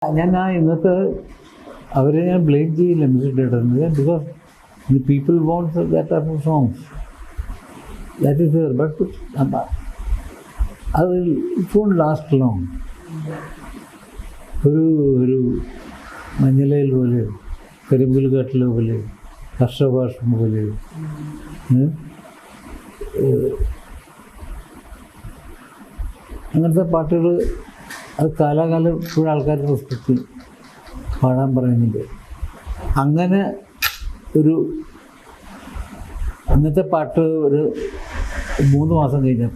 ഞാൻ ഇന്നത്തെ അവരെ ഞാൻ ബ്ലെയിം ചെയ്യില്ല മ്യൂസിക് ഡയറക്ടറിന്, because the people want that type of songs, that is there. But അത് ഇറ്റ് വോണ്ട് ലാസ്റ്റ് ലോങ്. ഒരു മഞ്ഞലയിൽ പോലെ, കരിമ്പിൽ കാട്ടിലെ പോലെ, ഹർഷഭാഷം പോലെ, അങ്ങനത്തെ പാട്ടുകൾ അത് കാലാകാലം ഇപ്പോഴും ആൾക്കാർ റെസ്പെക്റ്റ് പാടാൻ പറയുന്നുണ്ട്. അങ്ങനെ ഒരു ഇന്നത്തെ പാട്ട് ഒരു 3 മാസം കഴിഞ്ഞാൽ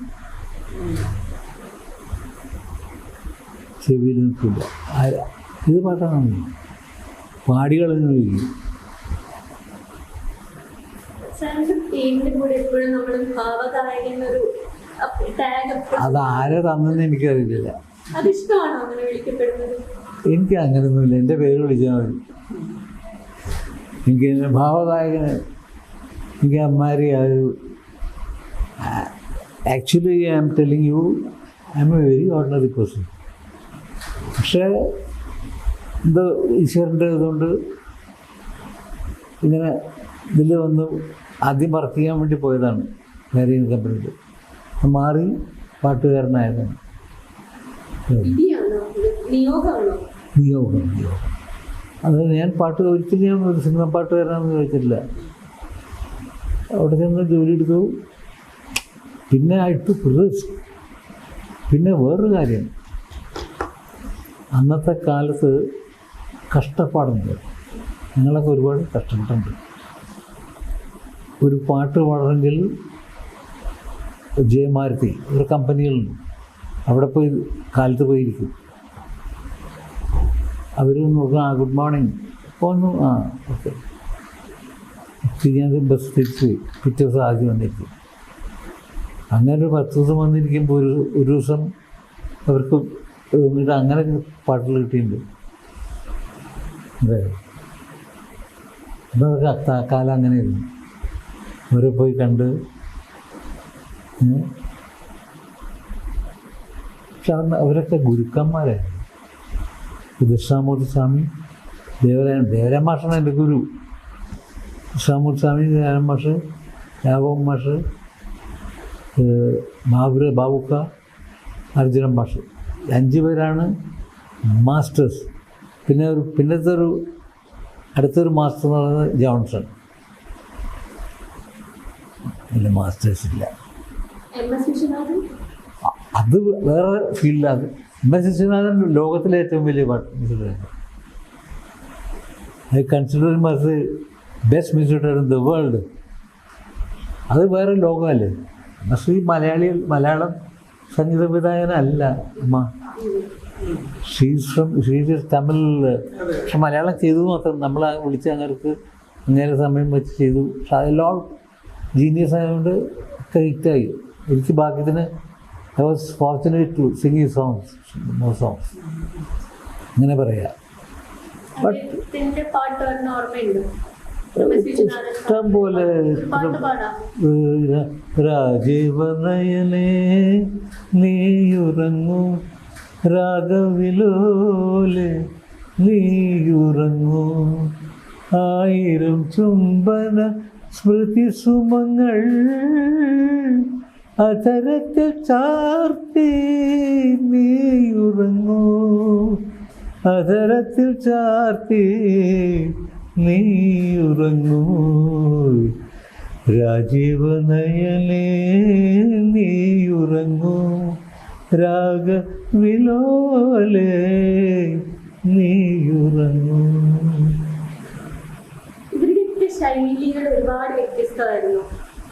ചെവിയിൽ നിൽക്കില്ല. ഇത് പാട്ടാണ് പാടികളെന്ന് ചോദിക്കും. അത് ആരെ തന്നെന്ന് എനിക്കറിയില്ല. എനിക്ക് അങ്ങനെയൊന്നുമില്ല, എൻ്റെ പേര് വിളിച്ചാൽ മതി. എനിക്ക് ഭാവഗായകന് എനിക്ക് അമ്മാരി ആ ഒരു actually I am telling you I M a very ordinary person. പക്ഷേ എന്തോ ഈശ്വരൻ്റെ ഇതുകൊണ്ട് ഇങ്ങനെ ഇതിൽ വന്ന് ആദ്യം വർക്ക് ചെയ്യാൻ വേണ്ടി പോയതാണ് വേറെ കമ്പനിയിൽ. മാറി പാട്ടുകാരനായതാണ്. നിയോഗം. അത് ഞാൻ പാട്ട് ഒരിക്കലും ഞാൻ ഒരു സിനിമ പാട്ടുകാരനാണെന്ന് ചോദിച്ചിട്ടില്ല. അവിടെ ചെന്ന് ജോലി എടുത്തു. പിന്നെ ആയിട്ട് റിസ്ക്. പിന്നെ വേറൊരു കാര്യം, അന്നത്തെ കാലത്ത് കഷ്ടപ്പാടുണ്ട്. ഞങ്ങളൊക്കെ ഒരുപാട് കഷ്ടപ്പെട്ടുണ്ട്. ഒരു പാട്ട് പാടണമെങ്കിൽ ജയമാരുതി ഒരു കമ്പനികളുണ്ട്, അവിടെ പോയി കാലത്ത് പോയിരിക്കും. അവർ നോക്കുക, ഗുഡ് മോർണിംഗ് പോന്നു, ഓക്കെ. ഞാൻ ബസ് തിരിച്ച് പോയി. പിറ്റേ ദിവസം ആദ്യം വന്നിരിക്കും. അങ്ങനെ ഒരു 10 ദിവസം വന്നിരിക്കുമ്പോൾ ഒരു ദിവസം അവർക്ക് അങ്ങനെ പാട്ടുകൾ കിട്ടിയിട്ടുണ്ട്. അതെ, അതൊക്കെ കാലം അങ്ങനെയായിരുന്നു. അവരെ പോയി കണ്ട്. പക്ഷെ അവരൊക്കെ ഗുരുക്കന്മാരായിരുന്നു. ദക്ഷിണാമൂർത്തി സ്വാമി, ദേവരായ മാഷാണ് എൻ്റെ ഗുരു. ദക്ഷിണാമൂർത്തി സ്വാമി, ദേവരായ മാഷ്, രാഘവൻ മാഷ്, ബാബുക്ക, അർജുനൻ മാഷ്, 5 പേരാണ് മാസ്റ്റേഴ്സ്. പിന്നത്തെ അടുത്തൊരു മാസ്റ്റർ എന്ന് പറയുന്നത് ജോൺസൺ. ഇല്ല, മാസ്റ്റേഴ്സ് ഇല്ല. അത് വേറെ ഫീൽഡാണ്. എം.എസ്. വിശ്വനാഥൻ ലോകത്തിലെ ഏറ്റവും വലിയ music director. I consider him as the best music director in the world. അത് വേറെ ലോകമല്ലേ. പക്ഷേ ഈ മലയാളം സംഗീത സംവിധായകനല്ല അമ്മ. ഷീസ് തമിഴ്. പക്ഷെ മലയാളം ചെയ്തു മാത്രം. നമ്മൾ വിളിച്ച് അങ്ങനെ സമയം വെച്ച് ചെയ്തു. പക്ഷെ അതെല്ലാം ജീനിയസ് ആയതുകൊണ്ട് ഒക്കെ ഹിറ്റായി. എനിക്ക് ഭാഗ്യത്തിന് I was fortunate to sing ഈ സോങ്സ്, മോർ സോങ്സ്, അങ്ങനെ പറയാം. ബട്ട് ഇഷ്ടം പോലെ രാജീവനയനേ നീയുറങ്ങൂ, രാഗവിലോലെ നീയുറങ്ങൂ, 1000 ചുംബന സ്മൃതി സുമങ്ങൾ അധരത്തിൽ ചാർത്തി നീയുറങ്ങൂ, അധരത്തിൽ ചാർത്തി നീയുറങ്ങൂ, രാജീവനയനേ നീയുറങ്ങൂ, രാഗവിലോലെ നീയുറങ്ങൂ. ശൈലികൾ ഒരുപാട് വ്യത്യസ്തമായിരുന്നു.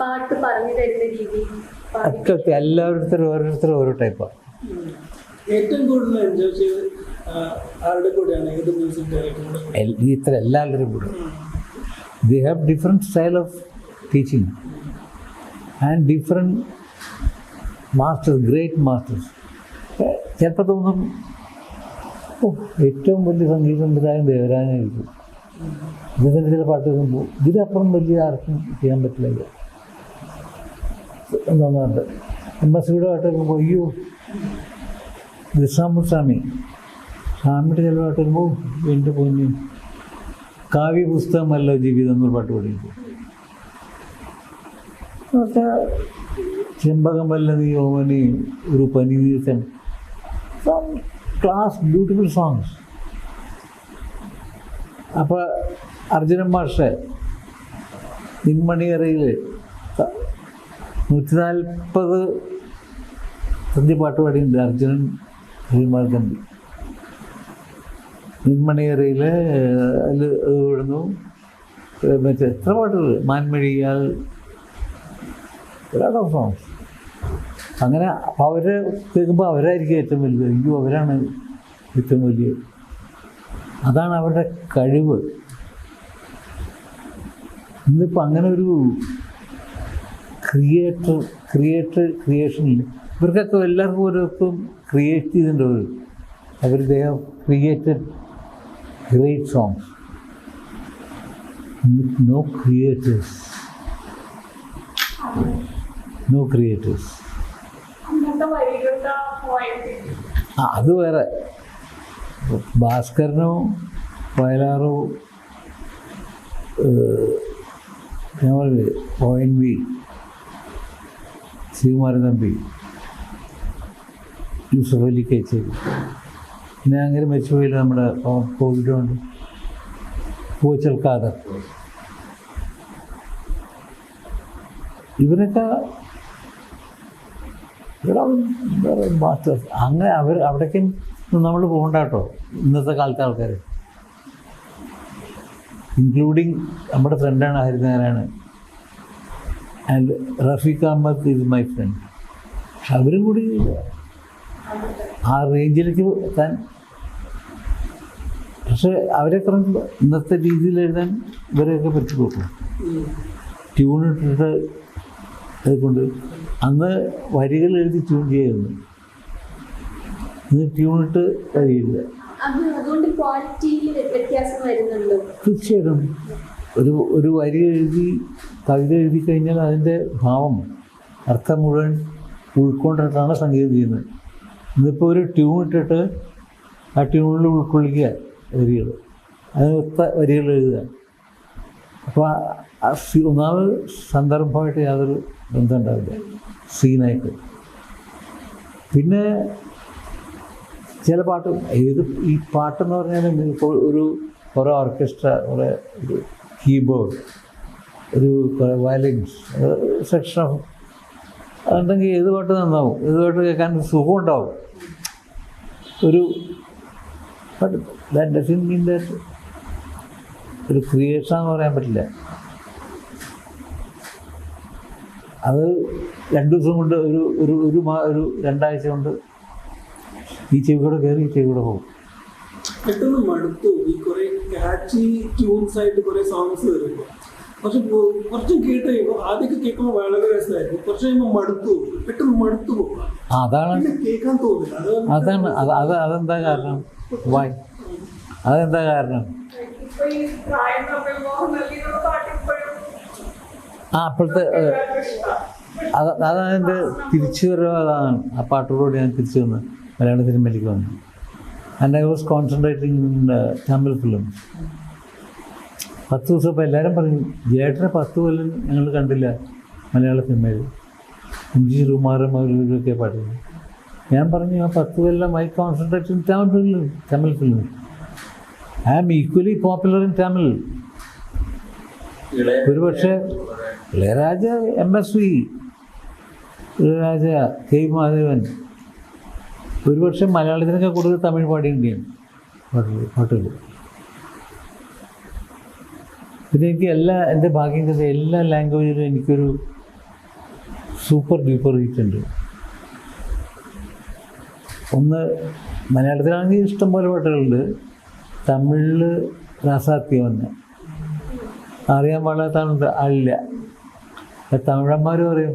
പാട്ട് പറഞ്ഞു തരുന്ന രീതി ഒക്കെ ഓരോരുത്തരും ഓരോ ടൈപ്പാണ്. ഏറ്റവും കൂടുതൽ എൻജോയ് ചെയ്ത് ആരുടെ കൂടെയാണ്? ഏത് മ്യൂസിക് ഡയറക്ടറുടെ? എല്ലാവരും കൂടെ. They have different style of teaching and different masters, great masters. ചിലപ്പോൾ തോന്നും ഏറ്റവും വലിയ സംഗീത സംവിധായകൻ ദേവരാജനായിരിക്കും. ഇതിൻ്റെ ചില പാട്ട് കേൾക്കുമ്പോൾ ഇതിനപ്പുറം വലിയ ആർക്കും ചെയ്യാൻ പറ്റില്ല തോന്നാറുണ്ട്. എം.എസ്. പാട്ട് കേൾക്കുമ്പോൾ അയ്യോ ദക്ഷിണാമൂർത്തി സ്വാമി സ്വാമിയുടെ ചില പാട്ട് വരുമ്പോൾ എൻ്റെ പൊന്നു കാവ്യ പുസ്തകമല്ല ജീവിതം എന്നൊരു പാട്ട് പാടിയിട്ട് ചെമ്പകം വല്ല നീ ഓമനി ഒരു പനി നീർത്തൻ ക്ലാസ് ബ്യൂട്ടിഫുൾ സോങ്സ്. അപ്പോൾ അർജുനൻ മാഷ് നിന്മണിയറയിൽ 140 സന്ധ്യ പാട്ട് പാടിയുണ്ട് അർജുനൻ ശ്രീമാർ തമ്പി. നിന്മണിയറയിൽ അതിൽ ഇവിടുന്നു മറ്റേ എത്ര പാട്ടുകൾ മാൻമഴിയാൽ ഒരുപാട് സോങ്സ്. അങ്ങനെ അപ്പോൾ അവരെ കേൾക്കുമ്പോൾ അവരായിരിക്കും ഏറ്റവും വലുത്. അയ്യോ അവരാണ് ഏറ്റവും വലിയ. അതാണ് അവരുടെ കഴിവ്. ഇന്നിപ്പോൾ അങ്ങനെ ഒരു ക്രിയേഷനിൽ ഇവർക്കൊക്കെ എല്ലാവർക്കും ഓരോരുത്തരും ക്രിയേറ്റ് ചെയ്തിട്ടുണ്ട്. അവർ they have created great songs. No creators. അത് വേറെ. ഭാസ്കരനോ വയലാറോ ഞാൻ പറഞ്ഞത് ONV ശ്രീകുമാരൻ തമ്പി യൂസഫ് അലി കേച്ചേരി പിന്നെ അങ്ങനെ മരിച്ചുപോയില്ല നമ്മുടെ കോവിഡ് കൊണ്ട് പൂച്ചൽ ഖാദർ. ഇവരൊക്കെ മാസ്റ്റേഴ്സ്. അങ്ങനെ അവിടേക്കും നമ്മൾ പോകണ്ട കേട്ടോ ഇന്നത്തെ കാലത്തെ ആൾക്കാർ, ഇൻക്ലൂഡിങ് നമ്മുടെ ഫ്രണ്ടാണ് Harinarayanan and Rafeeq Ahmed is my friend. പക്ഷെ അവരും കൂടി ആ റേഞ്ചിലേക്ക് എത്താൻ, പക്ഷെ അവരെത്ര ഇന്നത്തെ രീതിയിൽ എഴുതാൻ ഇവരെയൊക്കെ പറ്റി കൊടുക്കും. ട്യൂണിട്ടിട്ട് അതുകൊണ്ട് അന്ന് വരികൾ എഴുതി ട്യൂൺ ചെയ്യുന്നു, ഇന്ന് ട്യൂണിട്ട് കഴിയില്ല. തീർച്ചയായിട്ടും ഒരു വരി എഴുതി കവിത എഴുതി കഴിഞ്ഞാൽ അതിൻ്റെ ഭാവം അർത്ഥം മുഴുവൻ ഉൾക്കൊണ്ടിട്ടാണ് സംഗീതം ചെയ്യുന്നത്. ഇന്നിപ്പോൾ ഒരു ട്യൂൺ ഇട്ടിട്ട് ആ ട്യൂണിൽ ഉൾക്കൊള്ളിക്കുക വരികൾ, അതിനൊത്ത വരികൾ എഴുതുക. അപ്പോൾ ഒന്നാമത് സന്ദർഭമായിട്ട് യാതൊരു ബന്ധം ഉണ്ടാവില്ല സീനായിട്ട്. പിന്നെ ചില പാട്ട് ഈ പാട്ടെന്ന് പറഞ്ഞാൽ കുറേ ഓർക്കസ്ട്ര, കുറേ ഒരു കീബോർഡ്, ഒരു വയലിൻസ് സെക്ഷൻ ഓഫ് അതുണ്ടെങ്കിൽ ഏത് പാട്ട് നന്നാവും, ഏത് പാട്ട് കേൾക്കാൻ സുഖം ഉണ്ടാവും. But that doesn't mean that ഒരു ക്രിയേഷൻ എന്ന് പറയാൻ പറ്റില്ല. അത് 2 ദിവസം കൊണ്ട് ഒരു 2 ആഴ്ച കൊണ്ട് ഈ ചെവി കൂടെ കയറി ഈ ചെവി കൂടെ പോകും. പെട്ടെന്ന് മടുത്തു ഈ കുറെ കാച്ചി ട്യൂൺസ് ആയിട്ട് കുറെ സോങ്സ് വരുമ്പോൾ. പക്ഷെ കുറച്ചും കേട്ട് കഴിയുമ്പോൾ ആദ്യമൊക്കെ കേൾക്കുമ്പോൾ വളരെ രസമായിരുന്നു, കുറച്ച് കഴിയുമ്പോൾ പെട്ടെന്ന് മടുത്തു പോകും. അതാണ് കേൾക്കാൻ തോന്നില്ല. അതെന്താ കാരണം? വായ് അതെന്താ കാരണം? അപ്പോഴത്തെ അതാണ് എൻ്റെ തിരിച്ചു വരവ്. അതാണ് ആ പാട്ടോടുകൂടി ഞാൻ തിരിച്ചു വന്ന് മലയാള സിനിമയിലേക്ക് വന്നു. And I was concentrating in Tamil film. 10 ദിവസം ഇപ്പോൾ എല്ലാവരും പറഞ്ഞു ജേട്ടനെ 10 കൊല്ലം ഞങ്ങൾ കണ്ടില്ല മലയാള സിനിമയിൽ, MG ശ്രീകുമാറും അവരൊക്കെ പാടുന്നു. ഞാൻ പറഞ്ഞു ആ 10 കൊല്ലം I concentrate in Tamil film. I am equally popular in Tamil. ഒരുപക്ഷെ ഇളയരാജ, MSV, ഇളയരാജ, K. മാധവൻ ഒരുപക്ഷെ മലയാളത്തിനൊക്കെ കൂടുതൽ തമിഴ് പാടിയുണ്ടാണ് പാട്ടുകൾ. പിന്നെ എനിക്ക് എൻ്റെ ഭാഗ്യം ചെയ്ത എല്ലാ ലാംഗ്വേജിലും എനിക്കൊരു സൂപ്പർ ഡ്യൂപ്പർ റീച്ചുണ്ട്. ഒന്ന് മലയാളത്തിലാണെങ്കിൽ ഇഷ്ടംപോലെ പാട്ടുകളുണ്ട്. തമിഴിൽ രാസാത്യം തന്നെ അറിയാൻ പാടാത്ത ആളില്ല. തമിഴന്മാർ പറയും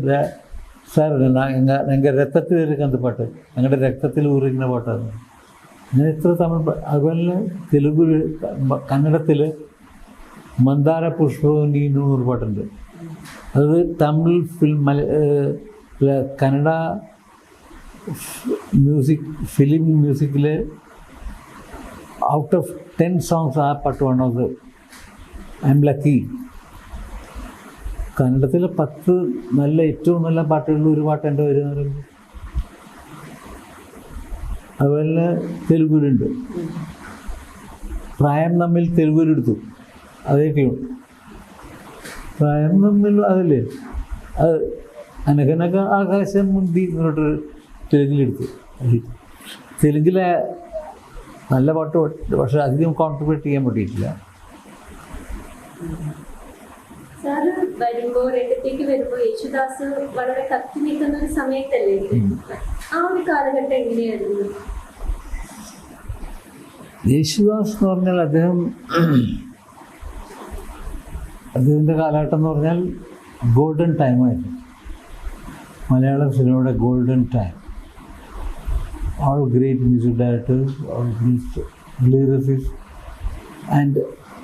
സാർ ഞങ്ങളുടെ രക്തത്തിൽ ഇരിക്കുന്ന പാട്ട്, ഞങ്ങളുടെ രക്തത്തിൽ ഊറിക്കുന്ന പാട്ടാണ്. അങ്ങനെ എത്ര തമിഴ്. അതുപോലെ തെലുഗു, കന്നഡത്തിൽ മന്ദാര പുഷ്പവും നീന്നൂറ് പാട്ടുണ്ട്. അത് തമിഴ് കന്നഡ ഫിലിം മ്യൂസിക്കിൽ ഔട്ട് ഓഫ് 10 സോങ്സ് ആ പാട്ട് വന്നത് ഐ എം ലക്കി. കന്നഡത്തിലെ 10 നല്ല ഏറ്റവും നല്ല പാട്ടുകളിൽ ഒരു പാട്ട് എൻ്റെ വരിക എന്ന് പറയുമ്പോൾ, അതുപോലെ തന്നെ തെലുഗുലുണ്ട്. പ്രായം തമ്മിൽ തെലുഗുലെടുത്തു, അതേ ട്യൂൺ. പ്രായം തമ്മിൽ അതല്ലേ അത് അനകനക ആകാശം മുന്തി എന്നിട്ട് തെലുങ്കിലെടുത്തു. തെലുങ്കിലെ നല്ല പാട്ട്, പക്ഷെ അധികം കോൺട്രിബ്യൂട്ട് ചെയ്യാൻ പറ്റിയിട്ടില്ല. സാറ് വരുമ്പോ രംഗത്തേക്ക് വരുമ്പോ യേശുദാസ് വളരെ കത്തി നിൽക്കുന്ന ഒരു സമയത്തല്ലേ, ആ ഒരു കാലഘട്ടം എങ്ങനെയായിരുന്നു? യേശുദാസ് എന്ന് പറഞ്ഞാൽ അദ്ദേഹത്തിൻ്റെ കാലഘട്ടം എന്ന് പറഞ്ഞാൽ ഗോൾഡൻ ടൈമായിരുന്നു, മലയാളം സിനിമയുടെ golden time. All great music directors, all great lyricist. And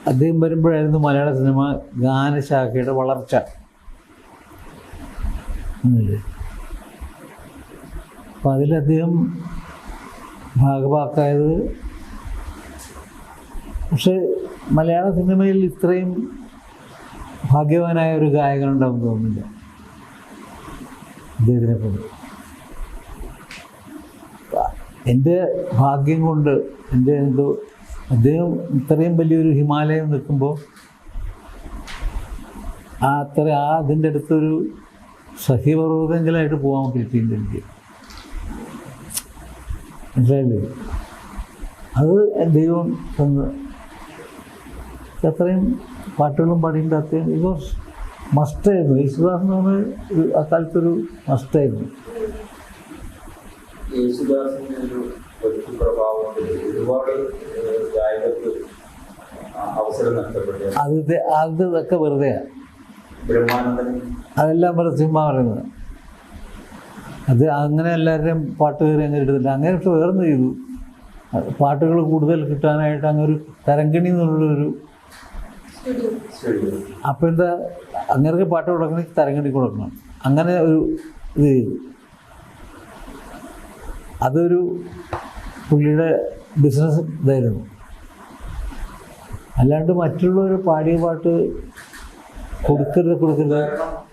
അദ്ദേഹം വരുമ്പോഴായിരുന്നു മലയാള സിനിമ ഗാനശാഖയുടെ വളർച്ച. അപ്പം അതിലദ്ദേഹം ഭാഗഭാക്കായത്. പക്ഷെ മലയാള സിനിമയിൽ ഇത്രയും ഭാഗ്യവാനായ ഒരു ഗായകനുണ്ടാവും തോന്നുന്നില്ല അദ്ദേഹത്തിനെ പോലെ. എൻ്റെ ഭാഗ്യം കൊണ്ട് എൻ്റെ എന്തോ അദ്ദേഹം ഇത്രയും വലിയൊരു ഹിമാലയം നിൽക്കുമ്പോൾ അതിൻ്റെ അടുത്തൊരു സഹ്യപർവ്വതങ്ങളായിട്ട് പോകാൻ പറ്റിയിട്ടുണ്ട് എനിക്ക്. മനസ്സിലായില്ലേ? അത് ദൈവം തന്ന് അത്രയും പാട്ടുകളും പാടിയിട്ട് അത്രയും ഇത് മസ്റ്റായിരുന്നു. യേശുദാസ് എന്ന് പറഞ്ഞാൽ അക്കാലത്തൊരു മസ്റ്റായിരുന്നു. യേശുദാസിൻ്റെ ഒരു പ്രഭാവത്തിൽ ഒരുപാട് ഗായകർക്ക് അവസരം നഷ്ടപ്പെട്ടു. അതൊക്കെ വെറുതെയാണ്. ബ്രഹ്മാനന്ദൻ അതെല്ലാം വെറുതെ ചുമ്മാ പറയുന്നത്. അത് അങ്ങനെ എല്ലാവരുടെയും പാട്ട് കയറി അങ്ങനെ എടുത്തില്ല. അങ്ങനെ പക്ഷെ വേറൊന്നും ചെയ്തു, പാട്ടുകൾ കൂടുതൽ കിട്ടാനായിട്ട് അങ്ങനെ ഒരു തരംഗിണി എന്നുള്ളൊരു അപ്പം എന്താ അങ്ങനെ പാട്ട് കൊടുക്കണമെങ്കിൽ തരംഗിണി കൊടുക്കണം. അങ്ങനെ ഒരു ഇത് ചെയ്തു. അതൊരു പുള്ളിയുടെ ബിസിനസ് ഇതായിരുന്നു. അല്ലാണ്ട് മറ്റുള്ളവർ പാടിയ പാട്ട് കൊടുക്കരുത്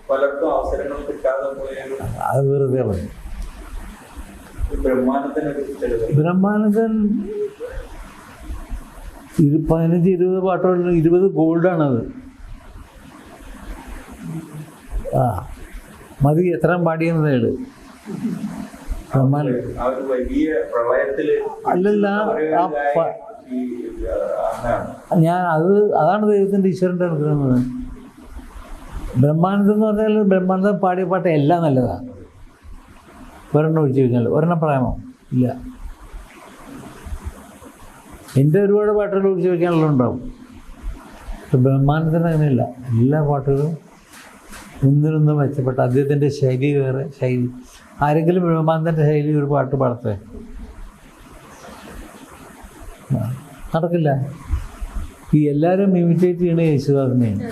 പലർക്കും അവസരങ്ങൾ കിട്ടാതെ പോയാലും അത് വെറുതെ പറഞ്ഞു. ബ്രഹ്മാനന്ദൻ 15-20 പാട്ടുകളിൽ 20 ഗോൾഡാണത്. മതി എത്ര പാടിയെന്നത്. അല്ലല്ല, ഞാൻ അതാണ് ദൈവത്തിൻ്റെ ഈശ്വരൻ്റെ അനുഗ്രഹം. ബ്രഹ്മാനന്ദം എന്ന് പറഞ്ഞാൽ ബ്രഹ്മാനന്ദം പാടിയ പാട്ട് എല്ലാം നല്ലതാണ്. ഒരെണ്ണം ഒഴിച്ചു കഴിഞ്ഞാൽ ഒരെണ്ണം പറയാമോ? ഇല്ല. എൻ്റെ ഒരുപാട് പാട്ടുകൾ ഒഴിച്ചു വയ്ക്കാനുള്ള ഉണ്ടാവും. ബ്രഹ്മാനന്ദന് അങ്ങനെയില്ല, എല്ലാ പാട്ടുകളും ഒന്നിനൊന്നും മെച്ചപ്പെട്ട. അദ്ദേഹത്തിൻ്റെ ശൈലി വേറെ ശൈലി. ആരെങ്കിലും ബ്രഹ്മാനന്ദൻ്റെ ശൈലി ഒരു പാട്ട് പാടത്തേ? നടക്കില്ല. ഈ എല്ലാവരും ഇമിറ്റേറ്റ് ചെയ്യണ യേശുദാസിനെയാണ്.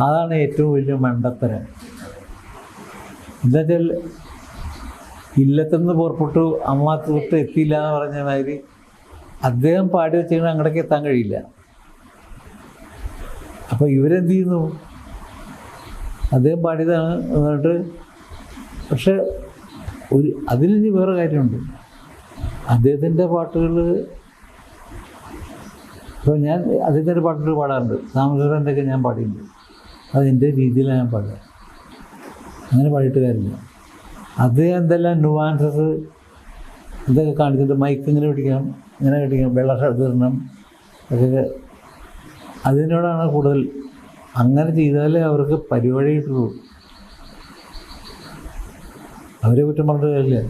അതാണ് ഏറ്റവും വലിയ മണ്ടത്തരം. എന്നുവെച്ചാൽ ഇല്ലത്തുനിന്ന് പുറപ്പെട്ടു അമ്മാത്തോട്ട് എത്തിയില്ല എന്ന് പറഞ്ഞ മാതിരി അദ്ദേഹം പാടി വെച്ചാൽ അങ്ങോട്ടേക്ക് എത്താൻ കഴിയില്ല. അപ്പോൾ ഇവരെന്ത് ചെയ്യുന്നു? അദ്ദേഹം പാടിയതാണ് എന്നിട്ട്. പക്ഷെ അതിലിനി വേറെ കാര്യമുണ്ട്. അദ്ദേഹത്തിൻ്റെ പാട്ടുകൾ ഇപ്പോൾ ഞാൻ അദ്ദേഹത്തിൻ്റെ പാട്ടുകൾ പാടാറുണ്ട്. താമസത്തിൻ്റെയൊക്കെ ഞാൻ പാടിയിട്ടുണ്ട്. അതെൻ്റെ രീതിയിലാണ് ഞാൻ പാടുക. അങ്ങനെ പാടിയിട്ട് കാര്യമില്ല. അദ്ദേഹം എന്തെല്ലാം നുവാൻസസ് ഇതൊക്കെ കാണിച്ചിട്ട് മൈക്ക് ഇങ്ങനെ പിടിക്കണം, ഇങ്ങനെ പിടിക്കണം, വെള്ളം തരണം അതൊക്കെ അതിനോടാണ് കൂടുതൽ. അങ്ങനെ ചെയ്താലേ അവർക്ക് പരിപാടി കിട്ടുള്ളൂ. അവരെ കുറ്റം പറഞ്ഞിട്ട് കാര്യമില്ല.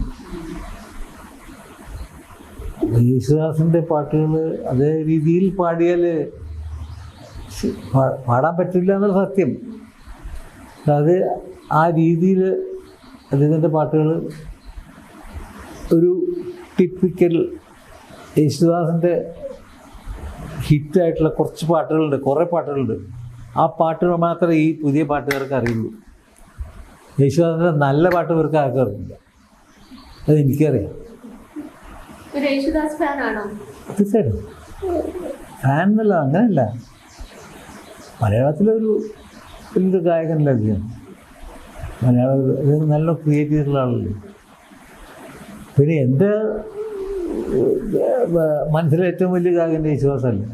യേശുദാസിൻ്റെ പാട്ടുകൾ അതേ രീതിയിൽ പാടിയാൽ പാടാൻ പറ്റില്ല എന്നുള്ള സത്യം. അത് ആ രീതിയിൽ അദ്ദേഹത്തിൻ്റെ പാട്ടുകൾ ഒരു ടിപ്പിക്കൽ യേശുദാസിൻ്റെ ഹിറ്റായിട്ടുള്ള കുറച്ച് പാട്ടുകളുണ്ട്, കുറേ പാട്ടുകളുണ്ട്. ആ പാട്ടുകൾ മാത്രമേ ഈ പുതിയ പാട്ടുകാർക്ക് അറിയുള്ളൂ. യേശുദാസിൻ്റെ നല്ല പാട്ട് ഇവർക്ക് ആർക്കും അറിയില്ല. അത് എനിക്കറിയാം. യേശുദാസ് ഫാനാണോ? തീർച്ചയായിട്ടും. ഫാൻ എന്നല്ല, അങ്ങനെയല്ല. മലയാളത്തിലൊരു വലിയൊരു ഗായകനല്ല അദ്ദേഹം. മലയാളം നല്ല ക്രിയേറ്റ് ചെയ്തിട്ടുള്ള ആളല്ലേ. പിന്നെ എൻ്റെ മനസ്സിലെ ഏറ്റവും വലിയ ഗായകൻ്റെ യേശുദാസല്ല,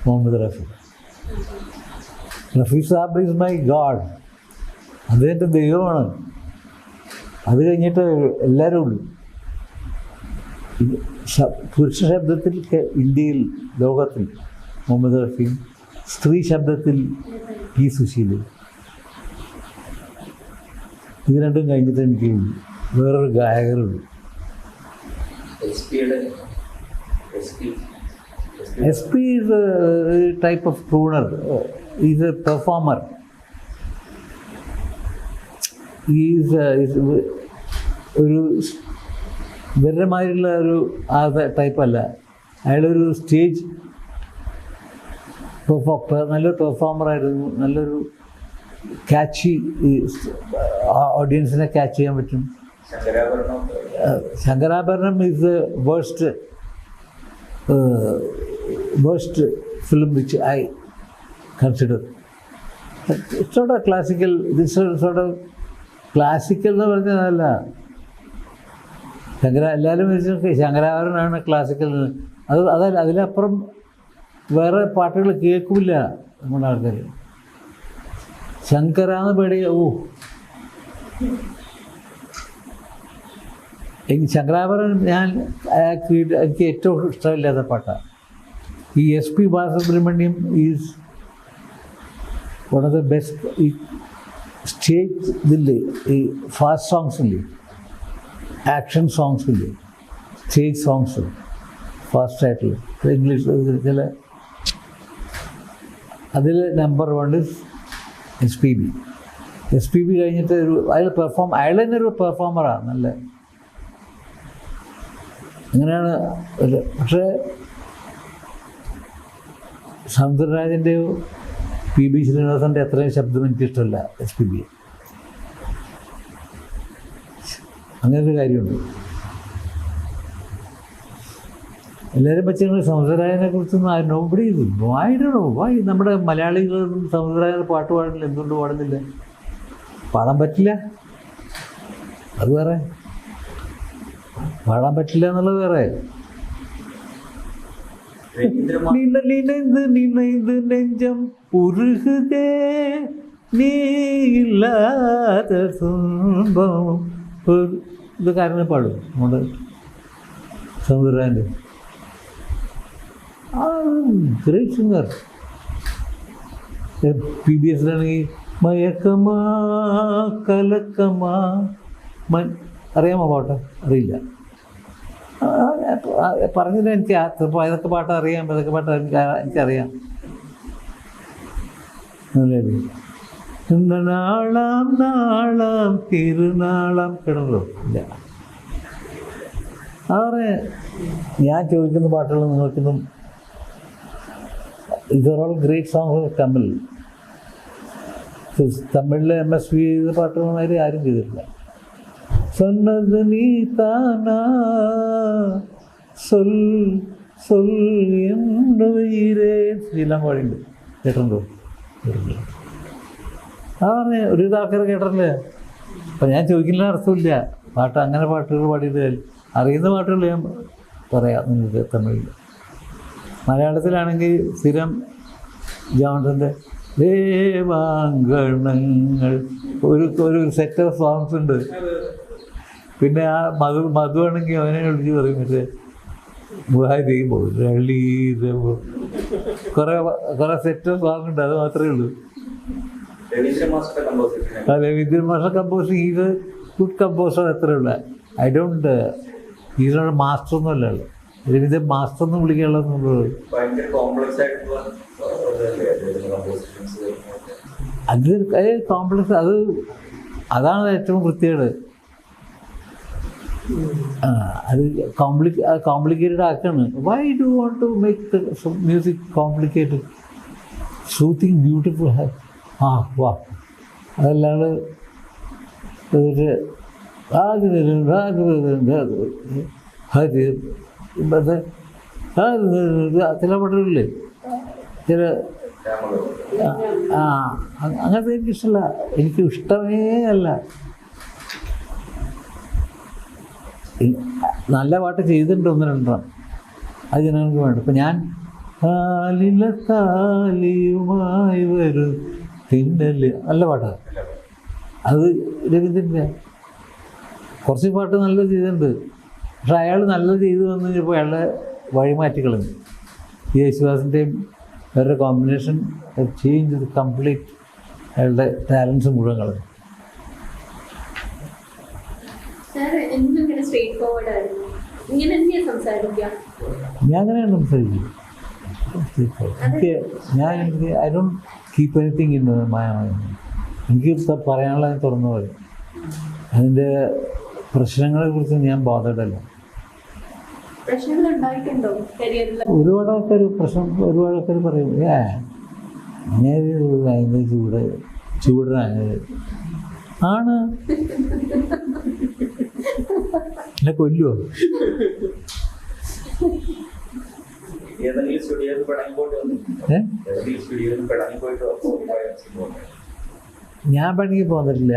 മുഹമ്മദ് റഫി. റഫി സാബ് ഈസ് മൈ ഗാഡ്. അത് എൻ്റെ ദൈവമാണ്. അത് കഴിഞ്ഞിട്ട് എല്ലാവരും ഉള്ളൂ. പുരുഷ ശബ്ദത്തിൽ ഇന്ത്യയിൽ, ലോകത്തിൽ മുഹമ്മദ് റഫിയും, സ്ത്രീ ശബ്ദത്തിൽ പി സുശീലയും. ഇത് രണ്ടും കഴിഞ്ഞിട്ട് എനിക്ക് വേറൊരു ഗായകരുള്ളൂ. S P is a type of crooner, is a performer. ഒരു ഇവരുടെമാതിരിയുള്ള ഒരു ആ ടൈപ്പല്ല. അയാളൊരു സ്റ്റേജ് നല്ലൊരു പെർഫോമറായിരുന്നു. നല്ലൊരു ക്യാച്ച്, ഓഡിയൻസിനെ ക്യാച്ച് ചെയ്യാൻ പറ്റും. Shankarabharanam is the worst film which I consider. It's classical. Classical എന്ന് പറഞ്ഞതല്ല. എല്ലാവരും വിളിച്ചൊക്കെ ശങ്കരാഭരണമാണ് ക്ലാസിക്കൽ. അതല്ല, അതിലപ്പുറം വേറെ പാട്ടുകൾ കേൾക്കില്ല നമ്മുടെ ആൾക്കാർ. ശങ്കരാന്ന് പേടി. ശങ്കരാഭരണം എനിക്ക് ഏറ്റവും ഇഷ്ടമില്ലാത്ത പാട്ടാണ്. ഈ S P Balasubrahmanyam is one of the best. ഈ സ്റ്റേജ് ഇതില്ലേ, ഈ ഫാസ്റ്റ് സോങ്സ് ഇല്ലേ, ആക്ഷൻ സോങ്സ് ഇല്ലേ, സ്റ്റേജ് സോങ്സ് ഫാസ്റ്റായിട്ടുള്ള ഇംഗ്ലീഷ് ചില, അതിൽ number 1 is S P B. S P B കഴിഞ്ഞിട്ട് അയാൾ തന്നെ ഒരു പെർഫോമറാണ്. നല്ല അങ്ങനെയാണ്. പക്ഷേ സൗന്ദരരാജൻ്റെയോ പി ബി ശ്രീനിവാസൻ്റെ അത്രയും ശബ്ദം എനിക്കിഷ്ടമല്ല എസ് പി ബി. അങ്ങനൊരു കാര്യമുണ്ട്. എല്ലാവരും വെച്ചാൽ സമുദ്രരായനെ കുറിച്ചൊന്നും നോബഡി വായിടണോ വായി. നമ്മുടെ മലയാളികളൊന്നും സമുദ്രരായനെ പാട്ട് പാടുന്നില്ല. എന്തുകൊണ്ട് പാടുന്നില്ല? പാടാൻ പറ്റില്ല, അത് വേറെ. പാടാൻ പറ്റില്ല എന്നുള്ളത് വേറെ. നിനൈந்து നെഞ്ചം ഉരുകുതേ നീ ഇല്ലാത്ത തുമ്പം. ഇത് കാരണം പാടും നമ്മുടെ സമുദ്രരായൻ്റെ. Great singer. പി ബി എസിലാണെങ്കിൽ മയക്കമാ കലക്കമാ അറിയാമോ പാട്ട്? അറിയില്ല. പറഞ്ഞില്ല എനിക്ക്. ഏതൊക്കെ പാട്ട് അറിയാം, ഏതൊക്കെ പാട്ട് എനിക്കറിയാം. നാളാം നാളാം തിരുനാളാം കിടന്നല്ലോ ഇല്ല. അതേ ഞാൻ ചോദിക്കുന്ന പാട്ടുകൾ നിങ്ങൾക്കൊന്നും either all great songs of Tamil. തമിഴിൽ MSV ചെയ്ത പാട്ടുകളമാതിരി ആരും ചെയ്തിട്ടില്ല. சொன்னது நீ தானா சொல் சொல் എന്നുയിരേ എല്ലാം പാടിയുണ്ട്. കേട്ടിട്ടുണ്ടോ? അതാണ് ഒരു ഇതാൾക്കാർ കേട്ടിട്ടില്ലേ. അപ്പം ഞാൻ ചോദിക്കുന്ന അർത്ഥമില്ല. പാട്ട് അങ്ങനെ പാട്ടുകൾ പാടിയിട്ട് അറിയുന്ന പാട്ടുകൾ ഞാൻ പറയാം നിങ്ങൾക്ക് തമിഴിൽ. മലയാളത്തിലാണെങ്കിൽ സ്ഥിരം ജോൺസൻ്റെ ദേവാങ്കണങ്ങൾ ഒരു സെറ്റ് ഓഫ് സോങ്സ് ഉണ്ട്. പിന്നെ ആ മധു ആണെങ്കിൽ അവനെ വിളിച്ച് പറയും മറ്റേ കുറേ സെറ്റ് ഓഫ് സോങ് ഉണ്ട്. അത് മാത്രമേ ഉള്ളൂ. Raveendran master composing is good composer, അത്രേ ഉള്ളൂ. ഐ ഡോണ്ട് ഈസോടെ മാസ്റ്റർ ഒന്നുമല്ല. രവീന്ദ്രൻ മാസ്റ്റർ ഒന്നും വിളിക്കാനുള്ളതെന്നുള്ളത് അത് കോംപ്ലക്സ്. അതാണ് ഏറ്റവും വൃത്തികേട്. അത് കോംപ്ലിക്കേറ്റഡ് ആക്കാണ്. Why do want to make the music complicated? Soothing beautiful. വാ അതല്ലാണ്ട് ഒരു ചില പാട്ടുകളില്ലേ ചില രാമകഥ. അങ്ങനത്തെ എനിക്കിഷ്ടമല്ല, എനിക്ക് ഇഷ്ടമേ അല്ല. നല്ല പാട്ട് ചെയ്തിട്ടുണ്ട് ഒന്ന് രണ്ടെണ്ണം, അത് ജനങ്ങൾക്ക് വേണ്ട. ഇപ്പം ഞാൻ കാലിയുമായി വരും തിന്നല് നല്ല പാട്ടാണ്, അത് രവീന്ദ്രൻ്റെ. കുറച്ച് പാട്ട് നല്ലത് ചെയ്തിട്ടുണ്ട്, പക്ഷെ അയാൾ നല്ലത് ചെയ്തു വന്നു കഴിഞ്ഞപ്പോൾ അയാളെ വഴി മാറ്റിക്കളഞ്ഞു. യേശുദാസിൻ്റെയും വേറെ കോമ്പിനേഷൻ ചേഞ്ച് കംപ്ലീറ്റ് അയാളുടെ ടാലൻസ് മുഴുവൻ കളഞ്ഞു. സാർ എന്നും ഇങ്ങനെ സ്ട്രേറ്റ് ഫോർവേഡ് ആയിരുന്നു, ഇങ്ങനെ തന്നെയാ സംസാരിക്കുക? ഞാൻ അങ്ങനെയാണ് സംസാരിക്കുന്നത്. എനിക്ക് I don't keep anything in my mind. എനിക്ക് പറയാനുള്ള തുറന്നു പറയും. അതിൻ്റെ പ്രശ്നങ്ങളെക്കുറിച്ച് ഞാൻ ബോധേഡല്ല. പ്രശ്നങ്ങൾ ഉണ്ടായിട്ടുണ്ടോ കരിയറിൽ? ഒരുപാട് ആൾക്കാർ പറയും അങ്ങനെ ഭയങ്കര ചൂടാണ് ആണ്, എന്നെ കൊല്ലുവോ? ഏതെങ്കിലും സ്റ്റുഡിയോയിൽ പിണങ്ങി പോയിട്ട് വന്നിട്ടുണ്ടോ? ഏതെങ്കിലും സ്റ്റുഡിയോയിൽ പിണങ്ങി പോയിട്ട് ഞാൻ പണിക്ക് പോന്നിട്ടില്ല,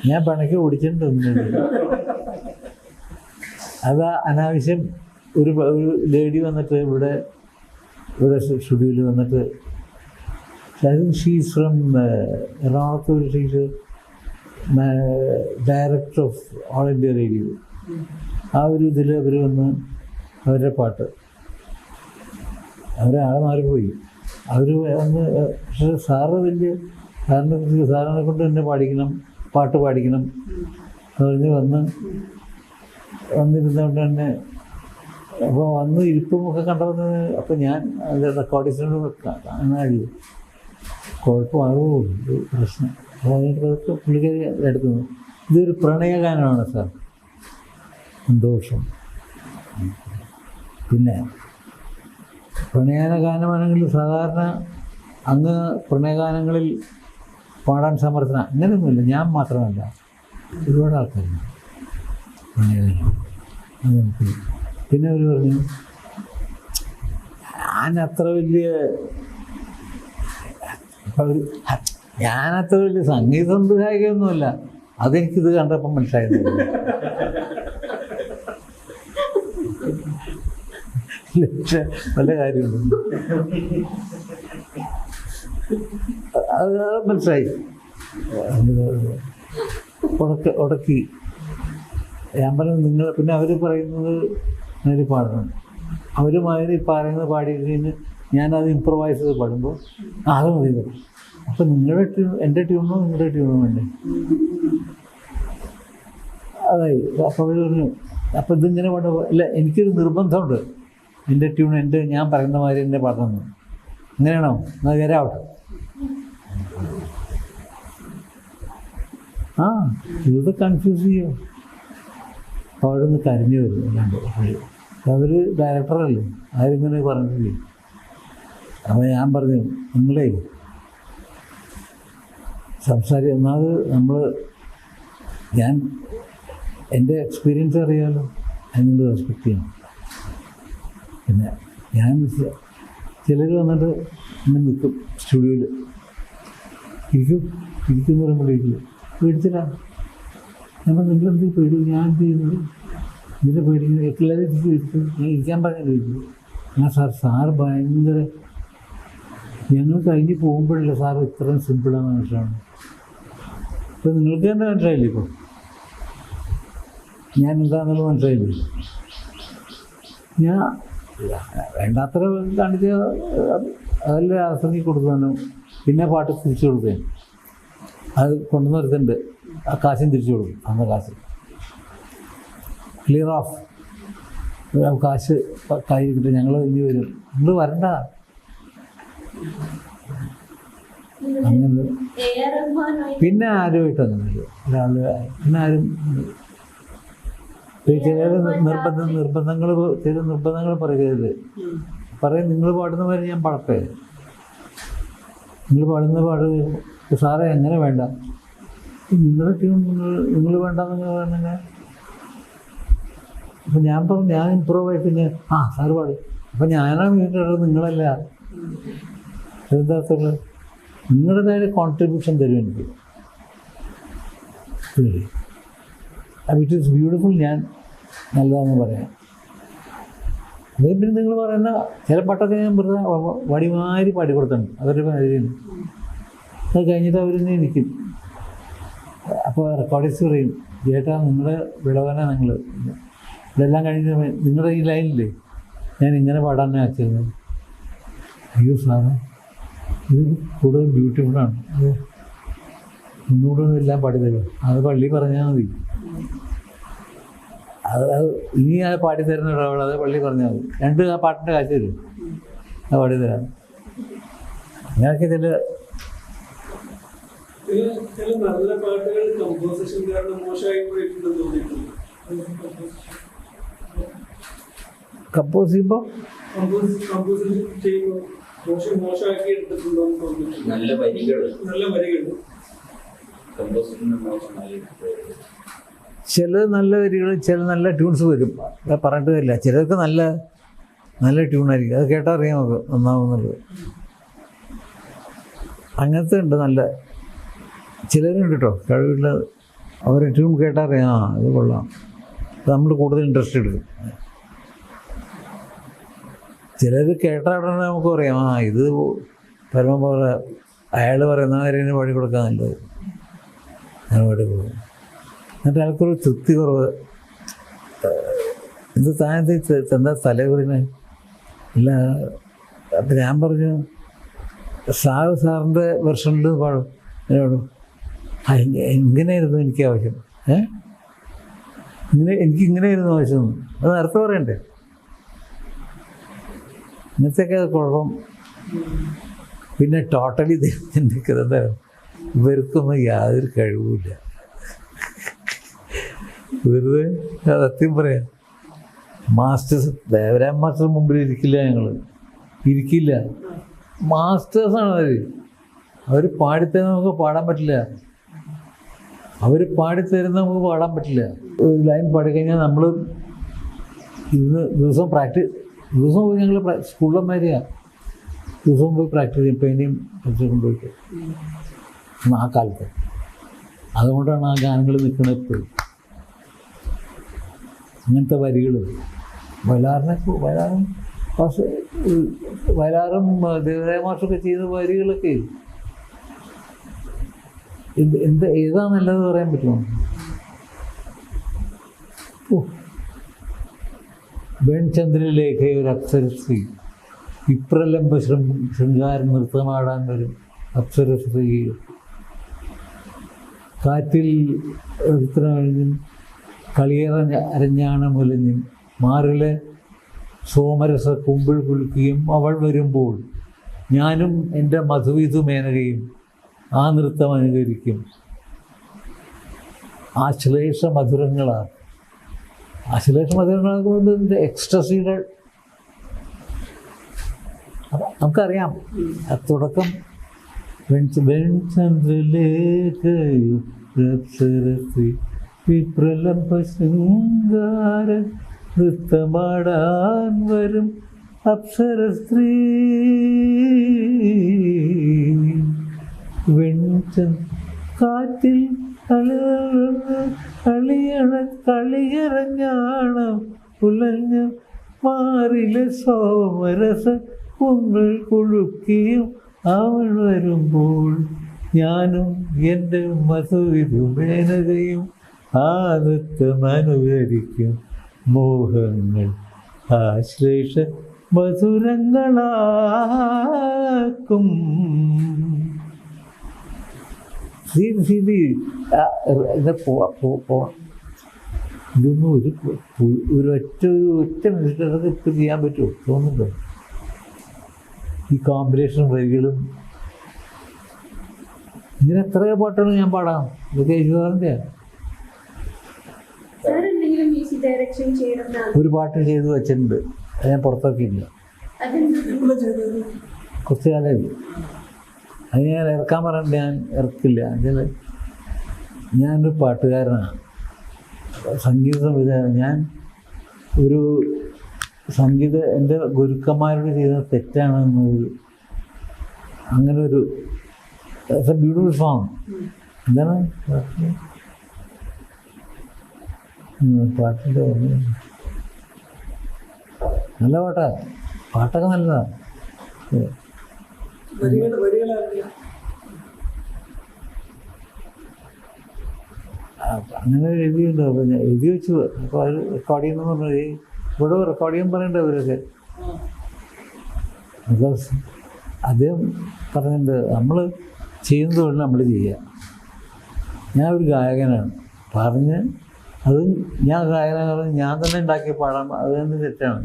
ഞാൻ പണിക്ക് ഓടിച്ചിട്ടുണ്ട്. അത് അനാവശ്യം ഒരു ലേഡി വന്നിട്ട് ഇവിടെ സ്റ്റുഡിയോയിൽ വന്നിട്ട്, ഷീസ് ഫ്രം എറണാകുളത്ത്, she's director of all India radio. ആ ഒരു ഇതിൽ അവർ വന്ന് അവരുടെ പാട്ട് അവരാളെ മാറിപ്പോയി. അവർ വന്ന് പക്ഷേ സാറിനെ കൊണ്ട് തന്നെ പാട്ട് പാടിക്കണം എന്ന് പറഞ്ഞ് വന്നിരുന്നതുകൊണ്ട് തന്നെ അപ്പോൾ വന്ന് ഇരിപ്പുമൊക്കെ കണ്ടത്. അപ്പോൾ ഞാൻ അത് റെക്കോർഡിങ്ങിനോട് കാണാൻ കുഴപ്പമാകോ പ്രശ്നം. അപ്പോൾ അതിനൊക്കെ പുള്ളിക്കാരി എടുക്കുന്നു. ഇതൊരു പ്രണയഗാനമാണ് സാർ, സന്തോഷം. പിന്നെ പ്രണയഗാനമാണെങ്കിൽ സാധാരണ അങ്ങ് പ്രണയഗാനങ്ങളിൽ പാടാൻ സമർത്ഥന അങ്ങനെയൊന്നുമില്ല, ഞാൻ മാത്രമല്ല, ഒരുപാട് ആൾക്കാരുണ്ട് പ്രണയഗാനം. അതെനിക്ക് പിന്നെ അവർ പറഞ്ഞു ഞാനത്ര വലിയ സംഗീത സംവിധായകയൊന്നുമല്ല. അതെനിക്കിത് കണ്ടപ്പം മനസ്സിലായിരുന്നു. നല്ല കാര്യമുണ്ട്, അത് മനസ്സിലായി. ഉടക്കി ഞാൻ പറഞ്ഞു നിങ്ങൾ. പിന്നെ അവർ പറയുന്നത് നേരി പാടണം, അവർ മാതിരി പറയുന്നത് പാടി കഴിഞ്ഞ് ഞാനത് ഇംപ്രവൈസ് ചെയ്ത് പാടുമ്പോൾ അത് മതി പറയും. അപ്പം നിങ്ങളുടെ എൻ്റെ ട്യൂണോ നിങ്ങളുടെ ട്യൂണോ വേണ്ടേ? അതായി. അപ്പോൾ അവർ പറഞ്ഞു അപ്പം ഇതിങ്ങനെ പാടുമ്പോൾ ഇല്ല, എനിക്കൊരു നിർബന്ധമുണ്ട്, എൻ്റെ ട്യൂൺ ഞാൻ പറയുന്ന മാതിരി എൻ്റെ പാടണം. അങ്ങനെയാണോ? എന്നാൽ വരാവട്ടെ. ഇത് കൺഫ്യൂസ് ചെയ്യോ? അപ്പോൾ അവിടെ നിന്ന് കരഞ്ഞു വരും. അല്ലാണ്ട് അവർ ഡയറക്ടറല്ലേ, ആരിങ്ങനെ പറഞ്ഞില്ലേ. അപ്പോൾ ഞാൻ പറഞ്ഞു നിങ്ങളേ ഒന്നാമത് ഞാൻ എൻ്റെ എക്സ്പീരിയൻസ് അറിയാമല്ലോ, അതിനോട് റെസ്പെക്റ്റ് ചെയ്യണം. പിന്നെ ഞാൻ ചിലർ വന്നിട്ട് ഇങ്ങനെ നിൽക്കും സ്റ്റുഡിയോയിൽ, ഇരിക്കുന്നു പറയുമ്പോഴേക്കും പേടിച്ചില്ല. ഞാൻ നിങ്ങളെന്ത് പേടി? ഞാൻ എന്ത് ചെയ്യുന്നത്? ഇതിൻ്റെ പേടിക്കുന്നത് എല്ലാവരും ഇരിക്കും. ഞാൻ ഇരിക്കാൻ പറഞ്ഞാൽ ചോദിച്ചു. ഞാൻ സാർ ഭയങ്കര, ഞങ്ങൾ കഴിഞ്ഞ് പോകുമ്പോഴല്ലേ സാർ ഇത്രയും സിമ്പിളാണ് മനസ്സിലാണ്. ഇപ്പോൾ നിങ്ങൾക്ക് തന്നെ മനസ്സിലായില്ലേ? ഇപ്പോൾ ഞാൻ എന്താണെന്നുള്ളത് മനസ്സിലായില്ലേ? ഞാൻ വേണ്ടാത്ര കാണിച്ച് അതെല്ലാം ആശ്രമി കൊടുക്കാനും പിന്നെ പാട്ട് തിരിച്ചു കൊടുക്കാൻ അത് കൊണ്ടുവന്ന് വരുത്തുന്നുണ്ട്. ആ കാശും തിരിച്ചു കൊടുക്കും. അന്ന് കാശ് ക്ലിയർ ഓഫ്, കാശ് കൈ കിട്ടും. ഞങ്ങൾ ഇനി വരും, നിങ്ങൾ വരണ്ട. അങ്ങനെ പിന്നെ ആരുമായിട്ട് അങ്ങനെ ഒരാൾ പിന്നെ ആരും ചില നിർബന്ധങ്ങൾ പറയരുത്. പറയും നിങ്ങൾ പാടുന്ന മാതിരി ഞാൻ പാടട്ടെ, നിങ്ങൾ പാടുന്ന പാട് സാറേ എങ്ങനെ വേണ്ട, നിങ്ങളുടെ ട്യൂൺ നിങ്ങൾ വേണ്ടെന്ന് പറഞ്ഞാൽ അപ്പം ഞാൻ പറഞ്ഞു ഞാൻ ഇമ്പ്രൂവായിട്ട് ഞാൻ സാറ് പാടും. അപ്പം ഞാനാണ് വീട്ടിലുള്ളത്, നിങ്ങളല്ല. യഥാർത്ഥമുള്ള നിങ്ങളുടേതായ കോൺട്രിബ്യൂഷൻ തരും എനിക്ക്. It is beautiful. ഞാൻ നല്ലതാണെന്ന് പറയാം. അത് പിന്നെ നിങ്ങൾ പറയുന്ന ചില പാട്ടൊക്കെ ഞാൻ വെറുതെ വടിമാരി പാടി കൊടുത്തിട്ടുണ്ട് അവരുടെ മാതിരിയാണ്. അത് കഴിഞ്ഞിട്ട് അവരിന്ന് ഇരിക്കും. അപ്പോൾ റെക്കോർഡിസ്റ്റ് പറയും, ചേട്ടാ നിങ്ങളുടെ വിളവന നിങ്ങൾ ഇതെല്ലാം കഴിഞ്ഞ് നിങ്ങളുടെ ഈ ലൈനില്ലേ ഞാൻ ഇങ്ങനെ പാടാൻ ആക്കിയത്. അയ്യോ സാറേ ഇത് കൂടുതൽ ബ്യൂട്ടിഫുള്ളാണ്, അത് ഒന്നുകൂടെ എല്ലാം പാടി തരും. അത് പള്ളി പറഞ്ഞാൽ മതി. അത് ഇനി ആ പാടി തരുന്ന ഒരാൾ അത് പള്ളി പറഞ്ഞാൽ മതി. ആ പാട്ടിൻ്റെ കാശ് തരും, അത് പാടി തരാം. അങ്ങനെയൊക്കെ ചില നല്ല പാട്ടുകൾ കമ്പോസിഷൻ കാരണം മോശമായി പോയിട്ടുണ്ടെന്ന് തോന്നിയിട്ടുണ്ട്. കമ്പോസ് ചെയ്യുമ്പോൾ കമ്പോസിഷൻ ചെയ്യുമ്പോൾ മോശമാക്കി എടുത്തിട്ടുണ്ടോ എന്ന് തോന്നിയിട്ടുണ്ട്. നല്ല വരികൾ ചില നല്ല വരികൾ, ചില നല്ല ട്യൂൺസ് വരും. പറഞ്ഞിട്ട് കാര്യമില്ല. ചിലർക്ക് നല്ല നല്ല ട്യൂണായിരിക്കും, അത് കേട്ടാൽ അറിയാം നമുക്ക് നന്നാവുന്നുള്ളത്. അങ്ങനത്തെ ഉണ്ട്. നല്ല ചിലരുണ്ട് കേട്ടോ കഴിവുള്ള, അവരെ ട്യൂൺ കേട്ടാൽ അറിയാം അത് കൊള്ളാം, അത് നമ്മൾ കൂടുതൽ ഇൻട്രസ്റ്റ് എടുക്കും. ചിലത് കേട്ടാൽ ഉടനെ നമുക്ക് പറയാം ഇത് പരമപോലെ അയാൾ പറയുന്ന കാര്യം പാടി കൊടുക്കാൻ നല്ലത്, അങ്ങനെ പാടി കൊടുക്കും. എന്നിട്ട് ആൾക്കൊരു തൃപ്തി കുറവ്. ഇത് താഴത്തെ എന്താ തലകുറിന് ഇല്ല. അപ്പം ഞാൻ പറഞ്ഞു സാറിൻ്റെ വെർഷനിൽ പാടും എന്നോടും. ഇങ്ങനെയായിരുന്നു എനിക്ക് ആവശ്യം, എനിക്കിങ്ങനെയായിരുന്നു ആവശ്യം, അത് നേരത്തെ പറയണ്ടേ. ഇന്നത്തെയൊക്കെ കുഴപ്പം. പിന്നെ ടോട്ടലി എന്താ ഇവർക്കൊന്നും യാതൊരു കഴിവുമില്ല. വെറുതെ സത്യം പറയാം. മാസ്റ്റേഴ്സ് ദേവരാം മാസ്റ്റർ മുമ്പിൽ ഇരിക്കില്ല, ഇരിക്കില്ല. മാസ്റ്റേഴ്സാണ് അവർ പാടിത്തരുന്ന നമുക്ക് പാടാൻ പറ്റില്ല. അവർ പാടിത്തരുന്ന നമുക്ക് പാടാൻ പറ്റില്ല. ഒരു ലൈൻ പാടിക്കഴിഞ്ഞാൽ നമ്മൾ ദിവസം പോയി ഞങ്ങൾ സ്കൂളിലന്മാരെയാണ് ദിവസവും പോയി പ്രാക്ടീസ് ചെയ്യും, പെയിൻറ്റിങ് പഠിച്ചു കൊണ്ടുപോയിട്ട് ആ കാലത്ത്. അതുകൊണ്ടാണ് ആ ഗാനങ്ങൾ നിൽക്കുന്നത് എപ്പോഴും. അങ്ങനത്തെ വരികൾ വയലാറും ദേവരായ മാഷൊക്കെ ചെയ്ത വരികളൊക്കെ ഏതാ നല്ലത് പറയാൻ പറ്റുമോ? വെൺചന്ദ്രലേഖ ഒരു അപ്സരസ്ത്രീ, വിപ്രലംബ ശൃംഗാരം നൃത്തമാടാൻ വരും അപ്സരസ്ത്രീ, കാറ്റിൽ നൃത്തമഴിഞ്ഞും കളിയറഞ്ഞാണ മുലഞ്ഞും മാറിലെ സോമരസ കുമ്പിൾ കുലുക്കിയും അവൾ വരുമ്പോൾ ഞാനും എൻ്റെ മധുവിധു മേനകയും ആ നൃത്തം അനുകരിക്കും. ആശ്ലേഷ മധുരങ്ങളാണ്. ആശ്ലേഷ മധുരങ്ങളൊക്കെ കൊണ്ട് ഇതിൻ്റെ എക്സ്ട്രസിയുടെ നമുക്കറിയാം. തുടക്കം വെൺചന്ദ്രലേഖ വിപ്രലംബ ശൃംഗാര നൃത്തമാടാൻ വരും അപ്സരസ്ത്രീ, കാറ്റിൽ കളിയറഞ്ഞാണം ഉലഞ്ഞ മാറിലെ സോമരസ കുങ്ങൾ കുളുക്കിയും അവൾ വരുമ്പോൾ ഞാനും എൻ്റെ മധുവിധു മേനകയും ആ നൃത്തമനുകരിക്കും. മോഹങ്ങൾ ആശ്ലേഷ മധുരങ്ങളാക്കും. ഇതൊന്നും ഒറ്റ മിനിറ്റ് ഇപ്പം ചെയ്യാൻ പറ്റുമോ തോന്നുന്നുണ്ടോ? ഈ കോമ്പിനേഷൻ വരികളും ഇങ്ങനെ എത്രയോ പാട്ടാണ് ഞാൻ പാടാം. ഇതൊക്കെ യേശുദാസിൻ്റെ ഒരു പാട്ട് ചെയ്ത് വെച്ചിട്ടുണ്ട്, അത് ഞാൻ പുറത്താക്കിയില്ല. കുറച്ച് കാലമായി അത് ഞാൻ ഇറക്കാൻ പറഞ്ഞിട്ട് ഞാൻ ഇറക്കില്ല. അതിൽ ഞാനൊരു പാട്ടുകാരനാണ്, സംഗീത സംവിധാനം. ഞാൻ ഒരു സംഗീത എൻ്റെ ഗുരുക്കന്മാരോട് ചെയ്ത തെറ്റാണെന്നൊരു അങ്ങനെ ഒരു ബ്യൂട്ടിഫുൾ സോങ്. എന്താണ് പാട്ടിൻ്റെ ഓർമ്മ? നല്ല പാട്ടാണ്, പാട്ടൊക്കെ നല്ലതാണ്. വരികളറിയാം. അങ്ങനെ എഴുതിയുണ്ട്. അപ്പോൾ ഞാൻ എഴുതി വെച്ചു. അപ്പോൾ അത് റെക്കോർഡ് ചെയ്യുന്നു പറഞ്ഞത് ഇവിടെ റെക്കോർഡ് ചെയ്യാൻ പറയണ്ട അവരൊക്കെ. ബിക്കോസ് അദ്ദേഹം പറഞ്ഞിട്ടുണ്ട്, നമ്മൾ ചെയ്യുന്നത് കൊണ്ട് നമ്മൾ ചെയ്യുക. ഞാൻ ഒരു ഗായകനാണ് പറഞ്ഞ് അത് ഞാൻ ഗായകനാണ്, ഞാൻ തന്നെ ഉണ്ടാക്കിയ പാടാൻ അത് തന്നെ തെറ്റാണ്.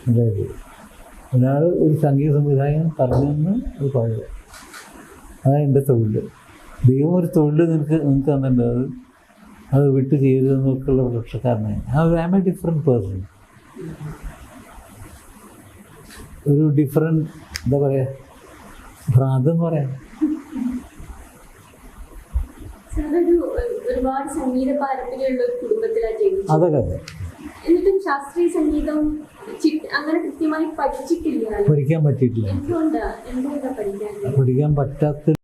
അതായത് ഒരാൾ ഒരു സംഗീത സംവിധായകൻ പറഞ്ഞെന്ന് അത് പാടുക, അതാണ് എൻ്റെ തൊഴിൽ. ദൈവം ഒരു തൊഴിൽ നിങ്ങൾക്ക് തന്നിട്ടുണ്ട്, അത് വിട്ട് ചെയ്തതെന്നൊക്കെയുള്ള പ്രശ്നക്കാരനായി. I M a different person, ഒരു ഡിഫറെൻറ്റ് എന്താ പറയുക, ഭ്രാന്തെന്ന് പറയാം. ഒരുപാട് സംഗീത പാരമ്പര്യമുള്ള ഒരു കുടുംബത്തിലാണ് ജനിച്ചത്. അതൊക്കെ എന്നിട്ടും ശാസ്ത്രീയ സംഗീതം അങ്ങനെ കൃത്യമായി പഠിച്ചിട്ടില്ല. പഠിക്കാൻ പറ്റിയിട്ടില്ല. എന്തുകൊണ്ടാ പഠിക്കാൻ പഠിക്കാൻ പറ്റാത്ത